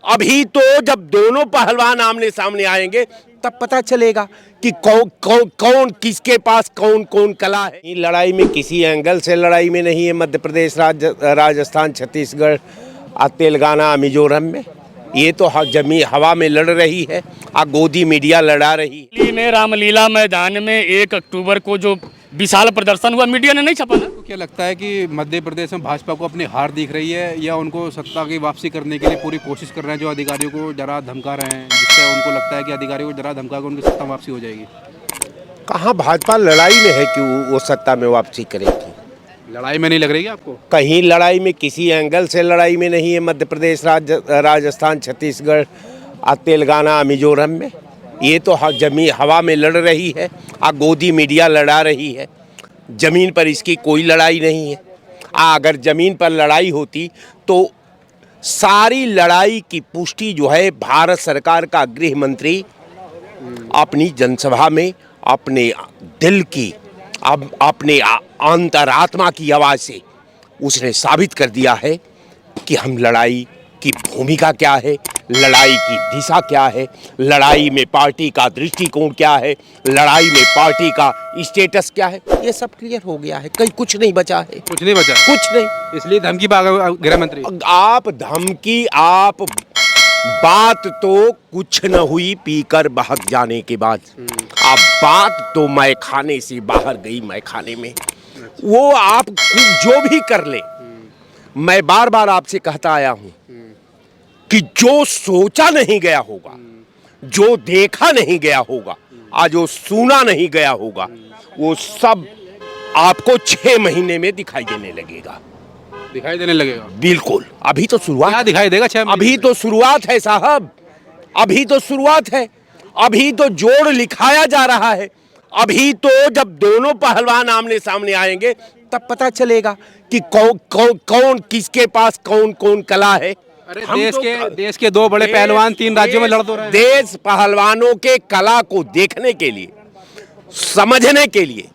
अभी तो जब दोनों पहलवान आमने सामने आएंगे तब पता चलेगा कि कौन किसके पास कौन कौन कला है। ये लड़ाई में किसी एंगल से लड़ाई में नहीं है। मध्य प्रदेश, राजस्थान, छत्तीसगढ़, तेलंगाना, मिजोरम में ये तो जमीन हवा में लड़ रही है। गोदी मीडिया लड़ा रही है। में रामलीला मैदान में 1 अक्टूबर को जो विशाल प्रदर्शन हुआ, मीडिया ने नहीं छपा ना। तो क्या लगता है कि मध्य प्रदेश में भाजपा को अपनी हार दिख रही है या उनको सत्ता की वापसी करने के लिए पूरी कोशिश कर रहे हैं, जो अधिकारियों को जरा धमका रहे हैं, जिससे उनको लगता है कि अधिकारियों को जरा धमका कर उनकी सत्ता वापसी हो जाएगी? कहाँ भाजपा लड़ाई में है कि वो सत्ता में वापसी करेगी? लड़ाई में नहीं लग रही है आपको? कहीं लड़ाई में किसी एंगल से लड़ाई में नहीं है। मध्य प्रदेश, राजस्थान, छत्तीसगढ़, तेलंगाना, मिजोरम में ये तो जमीन हवा में लड़ रही है। गोदी मीडिया लड़ा रही है। जमीन पर इसकी कोई लड़ाई नहीं है। अगर जमीन पर लड़ाई होती तो सारी लड़ाई की पुष्टि जो है भारत सरकार का गृह मंत्री अपनी जनसभा में अपने दिल की, अपने अंतरात्मा की आवाज़ से उसने साबित कर दिया है कि हम लड़ाई की भूमिका क्या है, लड़ाई की दिशा क्या है, लड़ाई में पार्टी का दृष्टिकोण क्या है, लड़ाई में पार्टी का स्टेटस क्या है। ये सब क्लियर हो गया है। कहीं कुछ नहीं बचा है। कुछ नहीं बचा? कुछ नहीं। इसलिए धमकी गृह मंत्री आप धमकी, आप बात तो कुछ न हुई पीकर बहक जाने के बाद। आप बात तो मैं खाने से बाहर गई, मैं खाने में। वो आप जो भी कर ले, मैं बार बार आपसे कहता आया हूं कि जो सोचा नहीं गया होगा, जो देखा नहीं गया होगा, आज जो सुना नहीं गया होगा, वो सब आपको 6 महीने में दिखाई देने लगेगा। दिखाई देने लगेगा? बिल्कुल। अभी तो शुरुआत। क्या दिखाई देगा 6 महीने? अभी तो शुरुआत है साहब, अभी तो शुरुआत है। अभी तो जोड़ लिखाया जा रहा है। अभी तो जब दोनों पहलवान आमने सामने आएंगे तब पता चलेगा कि कौन किसके पास कौन कौन कला है। अरे देश के 2 बड़े पहलवान 3 राज्यों में लड़ तो रहे हैं। देश पहलवानों के कला को देखने के लिए, समझने के लिए,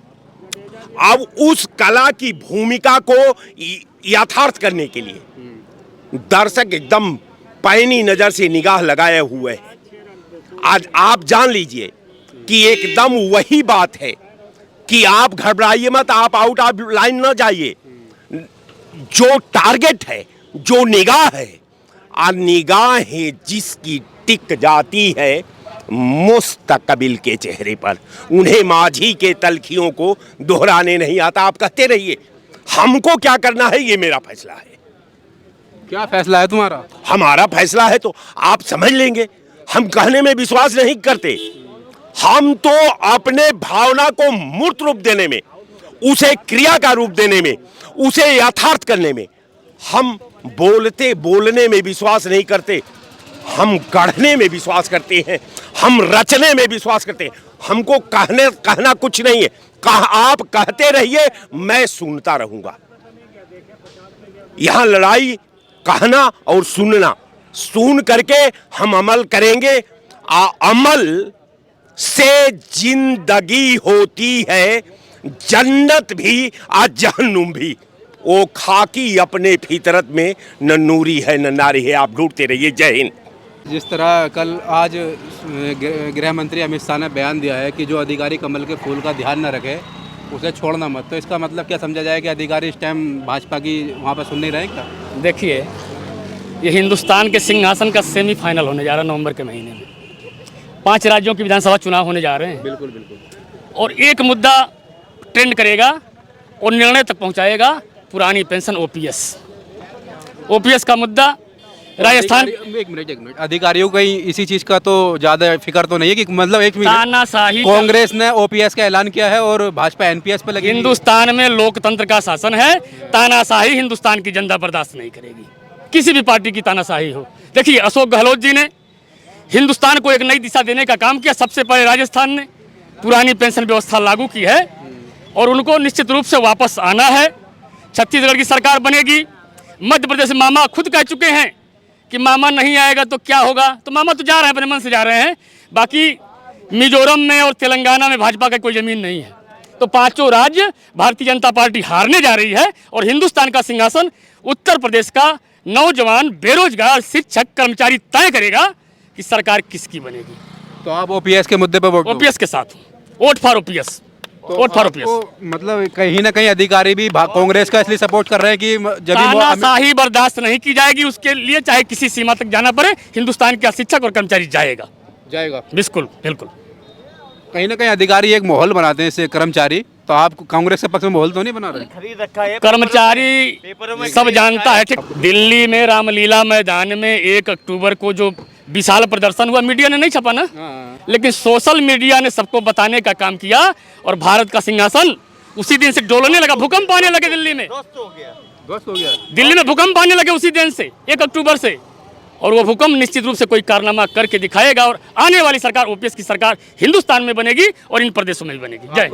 अब उस कला की भूमिका को यथार्थ करने के लिए दर्शक एकदम पैनी नजर से निगाह लगाए हुए हैं। आज आप जान लीजिए कि एकदम वही बात है कि आप घबराइए मत, आप आउट ऑफ लाइन न जाइए। जो टारगेट है, जो निगाह है, निगाहें जिसकी टिक जाती है मुस्तकबिल के चेहरे पर, उन्हें माझी के तलखियों को दोहराने नहीं आता। आप कहते रहिए, हमको क्या करना है ये मेरा फैसला है। क्या फैसला है तुम्हारा? हमारा फैसला है तो आप समझ लेंगे। हम कहने में विश्वास नहीं करते। हम तो अपने भावना को मूर्त रूप देने में, उसे क्रिया का रूप देने में, उसे यथार्थ करने में, हम बोलने में विश्वास नहीं करते। हम गढ़ने में विश्वास करते हैं। हम रचने में विश्वास करते हैं। हमको कहना कुछ नहीं है। आप कहते रहिए, मैं सुनता रहूंगा। यहां लड़ाई कहना और सुनना, सुन करके हम अमल करेंगे। अमल से जिंदगी होती है, जन्नत भी और जहन्नुम भी। वो खाकी अपने फितरत में न नूरी है न नारी है। आप ढूंढते रहिए। जय हिंद। जिस तरह आज गृह मंत्री अमित शाह ने बयान दिया है कि जो अधिकारी कमल के फूल का ध्यान न रखे उसे छोड़ना मत, तो इसका मतलब क्या समझा जाए कि अधिकारी इस टाइम भाजपा की वहाँ पर सुन नहीं रहे क्या? देखिए, ये हिंदुस्तान के सिंहासन का सेमीफाइनल होने जा रहा है नवंबर के महीने में। 5 राज्यों की विधानसभा चुनाव होने जा रहे हैं। बिल्कुल बिल्कुल। और एक मुद्दा ट्रेंड करेगा और निर्णय तक पहुंचाएगा, पुरानी पेंशन ओपीएस का मुद्दा। राजस्थान, एक मिनट, अधिकारियों को इसी चीज का तो ज्यादा फिक्र तो नहीं है कि मतलब एक तानाशाही, कांग्रेस ने ओपीएस का ऐलान किया है और भाजपा एनपीएस पे लगी। हिंदुस्तान में लोकतंत्र का शासन है। तानाशाही हिंदुस्तान की जनता बर्दाश्त नहीं करेगी, किसी भी पार्टी की तानाशाही हो। देखिए, अशोक गहलोत जी ने हिंदुस्तान को एक नई दिशा देने का काम किया। सबसे पहले राजस्थान ने पुरानी पेंशन व्यवस्था लागू की है और उनको निश्चित रूप से वापस आना है। छत्तीसगढ़ की सरकार बनेगी। मध्य प्रदेश में मामा खुद कह चुके हैं कि मामा नहीं आएगा तो क्या होगा, तो मामा तो जा रहे हैं, अपने मन से जा रहे हैं। बाकी मिजोरम में और तेलंगाना में भाजपा का कोई जमीन नहीं है। तो 5 राज्य भारतीय जनता पार्टी हारने जा रही है और हिंदुस्तान का सिंहासन उत्तर प्रदेश का नौजवान, बेरोजगार, शिक्षक, कर्मचारी तय करेगा कि सरकार किसकी बनेगी। तो आप ओपीएस के मुद्दे पर वोट दोगे? ओपीएस के साथ vote for OPS, vote for OPS. आपको मतलब कहीं ना कहीं अधिकारी भी कांग्रेस का इसलिए सपोर्ट कर रहे हैं कि जब भी वो तानाशाही बर्दाश्त नहीं की जाएगी, उसके लिए चाहे किसी सीमा तक जाना पड़े, हिंदुस्तान का शिक्षक और कर्मचारी जाएगा। बिल्कुल बिल्कुल। कहीं ना कहीं अधिकारी एक माहौल बनाते हैं इससे कर्मचारी, तो आप कांग्रेस के पक्ष में माहौल तो नहीं बना रहे? कर्मचारी सब जानता है। ठीक, दिल्ली में रामलीला मैदान में 1 अक्टूबर को जो विशाल प्रदर्शन हुआ, मीडिया ने नहीं छपा ना, लेकिन सोशल मीडिया ने सबको बताने का काम किया और भारत का सिंहासन उसी दिन से डोलने लगा। भूकंप आने लगे दिल्ली में, ध्वस्त हो गया। दिल्ली में भूकंप आने लगे उसी दिन से, 1 अक्टूबर से। और वो भूकंप निश्चित रूप से कोई कारनामा करके दिखाएगा और आने वाली सरकार, ओपीएस की सरकार हिंदुस्तान में बनेगी और इन प्रदेशों में भी बनेगी। जय।